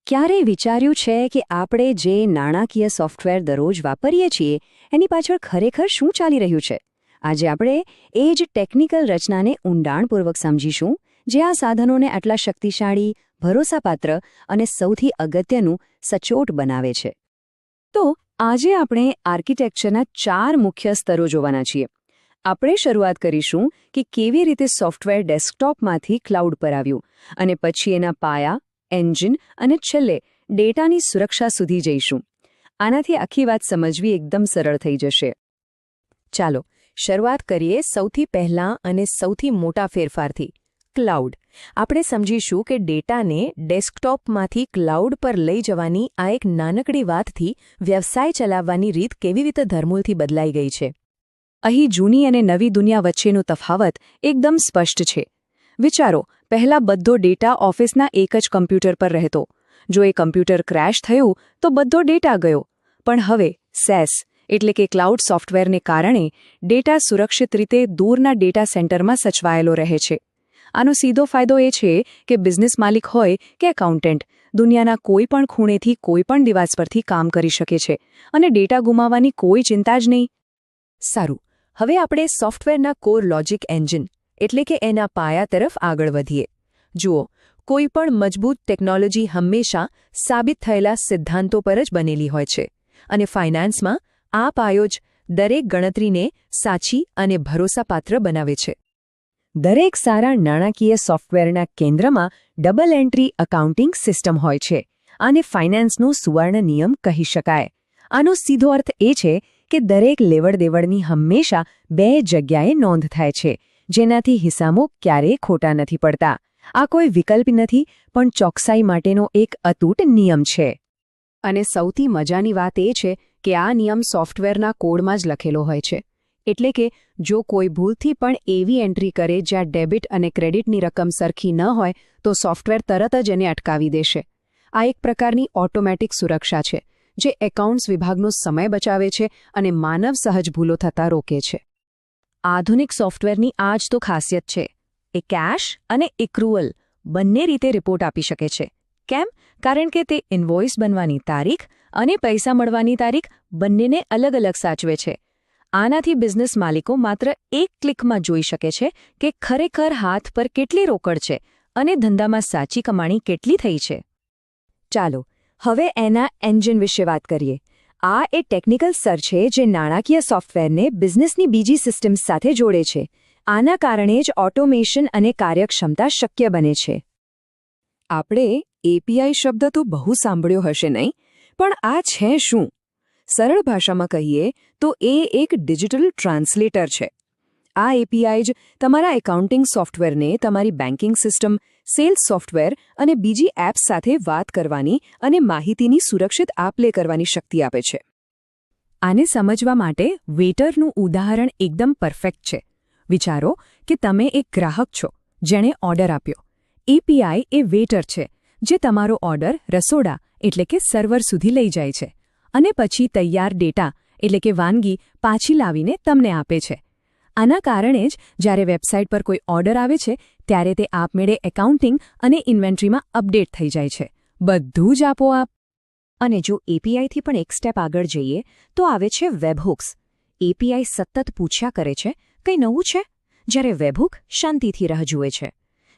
ક્યારેય વિચાર્યું છે કે આપણે જે નાણાકીય સોફ્ટવેર દરરોજ વાપરીએ છીએ એની પાછળ ખરેખર શું ચાલી રહ્યું છે? આજે આપણે એ જ ટેકનિકલ રચનાને ઊંડાણપૂર્વક સમજીશું, જે આ સાધનોને આટલા શક્તિશાળી, ભરોસાપાત્ર અને સૌથી અગત્યનું સચોટ બનાવે છે. તો આજે આપણે આર્કિટેક્ચરના 4 મુખ્ય સ્તરો જોવાના છીએ. આપણે શરૂઆત કરીશું કે કેવી રીતે સોફ્ટવેર ડેસ્કટોપમાંથી ક્લાઉડ પર આવ્યું, અને પછી એના પાયા, એન્જિન અને છેલ્લે ડેટાની સુરક્ષા સુધી જઈશું. આનાથી આખી વાત સમજવી એકદમ સરળ થઈ જશે. ચાલો શરૂઆત કરીએ સૌથી પહેલા અને સૌથી મોટા ફેરફારથી, ક્લાઉડ. આપણે સમજીશું કે ડેટાને ડેસ્કટોપમાંથી ક્લાઉડ પર લઈ જવાની આ એક નાનકડી વાતથી વ્યવસાય ચલાવવાની રીત કેવી રીતે ધરમૂળથી બદલાઈ ગઈ છે. અહીં જૂની અને નવી દુનિયા વચ્ચેનો તફાવત એકદમ સ્પષ્ટ છે. વિચારો, પહેલાં બધો ડેટા ઓફિસના એક જ કમ્પ્યુટર પર રહેતો. જો એ કમ્પ્યુટર ક્રેશ થયું તો બધો ડેટા ગયો. પણ હવે SaaS એટલે કે ક્લાઉડ સોફ્ટવેરને કારણે ડેટા સુરક્ષિત રીતે દૂરના ડેટા સેન્ટરમાં સચવાયેલો રહે છે. આનો સીધો ફાયદો એ છે કે બિઝનેસ માલિક હોય કે એકાઉન્ટન્ટ, દુનિયાના કોઈ પણ ખૂણેથી કોઈ પણ ડિવાઇસ પરથી કામ કરી શકે છે અને ડેટા ગુમાવવાની કોઈ ચિંતા જ નહીં. સારું, હવે આપણે સોફ્ટવેરના કોર લોજિક એન્જિન એટલે કે એના પાયા તરફ આગળ વધીએ. જુઓ, કોઈ પણ મજબૂત ટેકનોલોજી હંમેશા સાબિત થયેલા સિદ્ધાંતો પર જ બનેલી હોય છે, અને ફાઇનાન્સમાં આ પાયો જ દરેક ગણતરીને સાચી અને ભરોસાપાત્ર બનાવે છે. દરેક સારા નાણાકીય સોફ્ટવેરના કેન્દ્રમાં ડબલ એન્ટ્રી એકાઉન્ટિંગ સિસ્ટમ હોય છે. આને ફાઇનાન્સનો સુવર્ણ નિયમ કહી શકાય. આનો સીધો અર્થ એ છે કે દરેક લેવડ-દેવડની હંમેશા 2 જગ્યાએ નોંધ થાય છે, જેનાથી હિસાબો ક્યારેય ખોટા નથી પડતા. આ કોઈ વિકલ્પ નથી, પણ ચોકસાઈ માટેનો એક અતૂટ નિયમ છે. અને સૌથી મજાની વાત એ છે કે આ નિયમ સોફ્ટવેરના કોડમાં જ લખેલો હોય છે. એટલે કે જો કોઈ ભૂલથી પણ એવી એન્ટ્રી કરે જ્યાં ડેબિટ અને ક્રેડિટની રકમ સરખી ન હોય તો સોફ્ટવેર તરત જ એને અટકાવી દેશે. આ એક પ્રકારની ઓટોમેટિક સુરક્ષા છે, જે એકાઉન્ટ્સ વિભાગનો સમય બચાવે છે અને માનવ સહજ ભૂલો થતાં રોકે છે. આધુનિક સોફ્ટવેરની આ જ તો ખાસિયત છે. એ કેશ અને એક્રુઅલ બંને રીતે રિપોર્ટ આપી શકે છે. કેમ? કારણ કે તે ઇન્વોઇસ બનવાની તારીખ અને પૈસા મળવાની તારીખ બંનેને અલગ અલગ સાચવે છે. આનાથી બિઝનેસ માલિકો માત્ર એક ક્લિકમાં જોઈ શકે છે કે ખરેખર હાથ પર કેટલી રોકડ છે અને ધંધામાં સાચી કમાણી કેટલી થઈ છે. ચાલો હવે એના એન્જિન વિશે વાત કરીએ. આ એ ટેકનિકલ સ્તર છે જે નાણાકીય સોફ્ટવેરને બિઝનેસની બીજી સિસ્ટમ્સ સાથે જોડે છે. આના કારણે જ ઓટોમેશન અને કાર્યક્ષમતા શક્ય બને છે. આપણે API શબ્દ તો બહુ સાંભળ્યો હશે નહીં, પણ આ છે શું? સરળ ભાષામાં કહીએ તો એ એક ડિજિટલ ટ્રાન્સલેટર છે. આ API જ તમારા એકાઉન્ટિંગ સોફ્ટવેરને તમારી બેન્કિંગ સિસ્ટમ, સેલ્સ સોફ્ટવેર અને બીજી એપ્સ સાથે વાત કરવાની અને માહિતીની સુરક્ષિત આપ-લે કરવાની શક્તિ આપે છે. આને સમજવા માટે વેઇટરનું ઉદાહરણ એકદમ પરફેક્ટ છે. વિચારો કે તમે એક ગ્રાહક છો જેણે ઓર્ડર આપ્યો. API એ વેઇટર છે જે તમારો ઓર્ડર રસોડા એટલે કે સર્વર સુધી લઈ જાય છે અને પછી તૈયાર ડેટા એટલે કે વાનગી પાછી લાવીને તમને આપે છે. આના કારણે જ જ્યારે વેબસાઇટ પર કોઈ ઓર્ડર આવે છે ત્યારે તે આપમેળે એકાઉન્ટિંગ અને ઇન્વેન્ટરીમાં અપડેટ થઈ જાય છે. બધું જ આપોઆપ. અને જો APIથી પણ એક સ્ટેપ આગળ જઈએ તો આવે છે વેબહુક્સ. API સતત પૂછ્યા કરે છે, કંઈ નવું છે? જ્યારે વેબહુક શાંતિથી રાહ જુએ છે.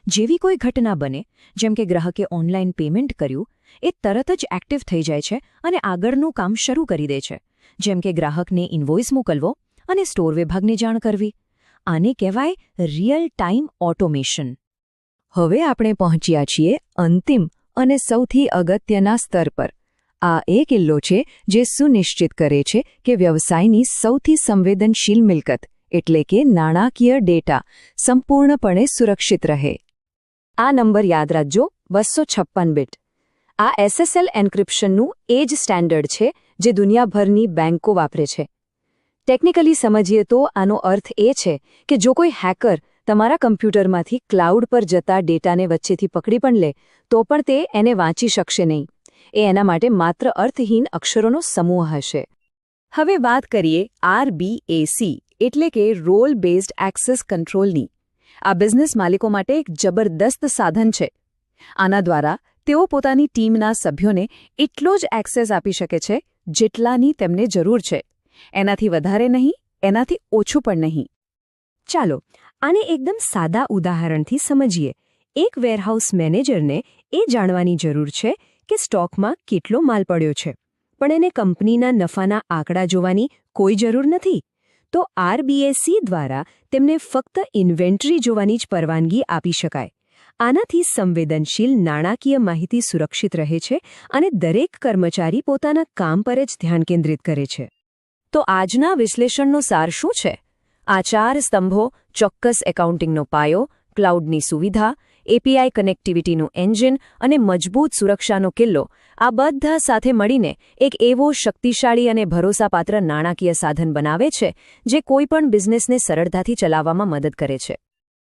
જેવી કોઈ ઘટના બને, જેમ કે ગ્રાહકે ઓનલાઈન પેમેન્ટ કર્યું, એ તરત જ એક્ટિવ થઈ જાય છે અને આગળનું કામ શરૂ કરી દે છે, જેમ કે ગ્રાહકને ઇન્વોઇસ મોકલવો અને સ્ટોર વિભાગને જાણ કરવી. આને કહેવાય રિયલ ટાઈમ ઓટોમેશન. હવે આપણે પહોંચ્યા છીએ અંતિમ અને સૌથી અગત્યના સ્તર પર. આ એ કિલ્લો છે જે સુનિશ્ચિત કરે છે કે વ્યવસાયની સૌથી સંવેદનશીલ મિલકત એટલે કે નાણાકીય ડેટા સંપૂર્ણપણે સુરક્ષિત રહે. આ નંબર યાદ રાખજો, 256 બીટ. આ SSL એન્ક્રિપ્શનનું એ જ સ્ટેન્ડર્ડ છે જે દુનિયાભરની બેન્કો વાપરે છે. ટેકનિકલી સમજીએ તો આનો અર્થ એ છે કે જો કોઈ હેકર તમારા કમ્પ્યુટરમાંથી ક્લાઉડ પર જતા ડેટાને વચ્ચેથી પકડી પણ લે તો પણ તે એને વાંચી શકશે નહીં. એ એના માટે માત્ર અર્થહીન અક્ષરોનો સમૂહ હશે. હવે વાત કરીએ RBAC એટલે કે રોલ બેઝડ એક્સેસ કંટ્રોલની. આ બિઝનેસ માલિકો માટે એક જબરદસ્ત સાધન છે. આના દ્વારા તેઓ પોતાની ટીમના સભ્યોને એટલો જ એક્સેસ આપી શકે છે જેટલાની તેમને જરૂર છે. એનાથી વધારે નહીં, એનાથી ઓછું પણ નહીં. ચાલો આને એકદમ સાદા ઉદાહરણથી સમજીએ. એક વેરહાઉસ મેનેજરને એ જાણવાની જરૂર છે કે સ્ટોકમાં કેટલો માલ પડ્યો છે, પણ એને કંપનીના નફાના આંકડા જોવાની કોઈ જરૂર નથી. તો RBSC દ્વારા તેમને ફક્ત ઇન્વેન્ટરી જોવાની જ પરવાનગી આપી શકાય. આનાથી સંવેદનશીલ નાણાકીય માહિતી સુરક્ષિત રહે છે અને દરેક કર્મચારી પોતાના કામ પર જ ધ્યાન કેન્દ્રિત કરે છે. તો આજના વિશ્લેષણનો સાર શું છે? આ 4 સ્તંભો, ચોક્કસ એકાઉન્ટિંગનો પાયો, ક્લાઉડની સુવિધા, API કનેક્ટિવિટીનું એન્જિન અને મજબૂત સુરક્ષાનો કિલ્લો, આ બધા સાથે મળીને એક એવો શક્તિશાળી અને ભરોસાપાત્ર નાણાકીય સાધન બનાવે છે જે કોઈપણ બિઝનેસને સરળતાથી ચલાવવામાં મદદ કરે છે.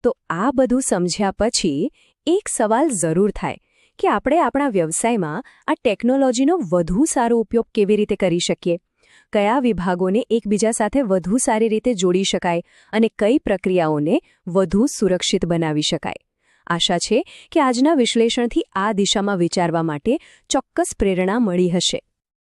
તો આ બધું સમજ્યા પછી એક સવાલ જરૂર થાય કે આપણે આપણા વ્યવસાયમાં આ ટેકનોલોજીનો વધુ સારો ઉપયોગ કેવી રીતે કરી શકીએ? કયા વિભાગોને એકબીજા સાથે વધુ સારી રીતે જોડી શકાય અને કઈ પ્રક્રિયાઓને વધુ સુરક્ષિત બનાવી શકાય? આશા છે કે આજના વિશ્લેષણથી આ દિશામાં વિચારવા માટે ચોક્કસ પ્રેરણા મળી હશે.